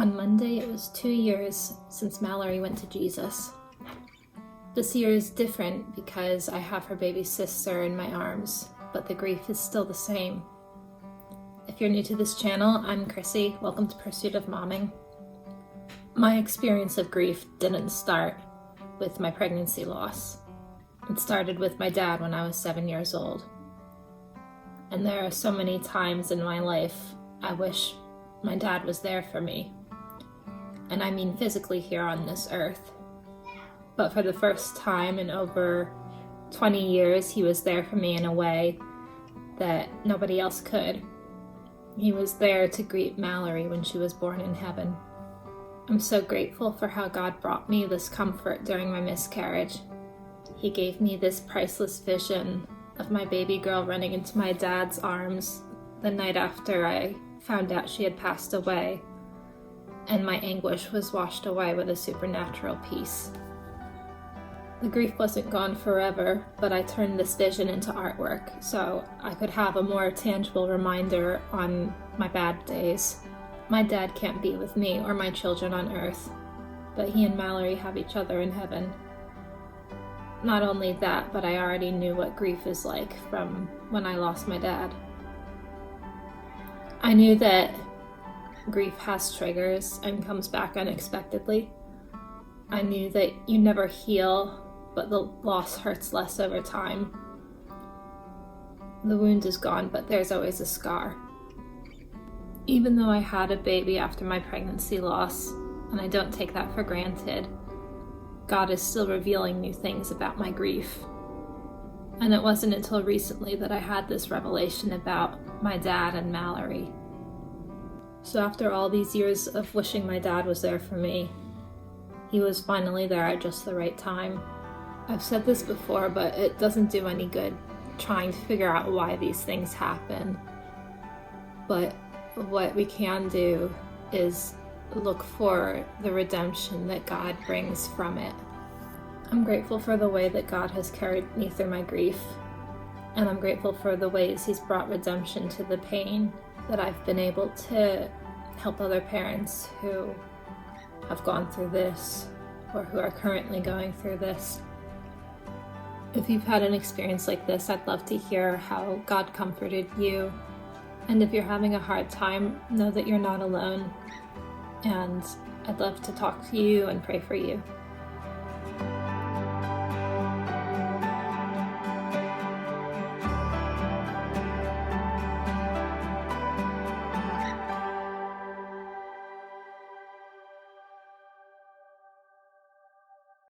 On Monday, it was 2 years since Mallory went to Jesus. This year is different because I have her baby sister in my arms, but the grief is still the same. If you're new to this channel, I'm Chrissy. Welcome to Pursuit of Momming. My experience of grief didn't start with my pregnancy loss. It started with my dad when I was 7 years old. And there are so many times in my life I wish my dad was there for me. And I mean physically here on this earth. But for the first time in over 20 years, he was there for me in a way that nobody else could. He was there to greet Mallory when she was born in heaven. I'm so grateful for how God brought me this comfort during my miscarriage. He gave me this priceless vision of my baby girl running into my dad's arms the night after I found out she had passed away, and my anguish was washed away with a supernatural peace. The grief wasn't gone forever, but I turned this vision into artwork so I could have a more tangible reminder on my bad days. My dad can't be with me or my children on earth, but he and Mallory have each other in heaven. Not only that, but I already knew what grief is like from when I lost my dad. I knew that grief has triggers and comes back unexpectedly. I knew that you never heal, but the loss hurts less over time. The wound is gone, but there's always a scar. Even though I had a baby after my pregnancy loss, and I don't take that for granted, God is still revealing new things about my grief. And it wasn't until recently that I had this revelation about my dad and Mallory. So after all these years of wishing my dad was there for me, he was finally there at just the right time. I've said this before, but it doesn't do any good trying to figure out why these things happen. But what we can do is look for the redemption that God brings from it. I'm grateful for the way that God has carried me through my grief, and I'm grateful for the ways He's brought redemption to the pain, that I've been able to help other parents who have gone through this or who are currently going through this. If you've had an experience like this, I'd love to hear how God comforted you. And if you're having a hard time, know that you're not alone. And I'd love to talk to you and pray for you.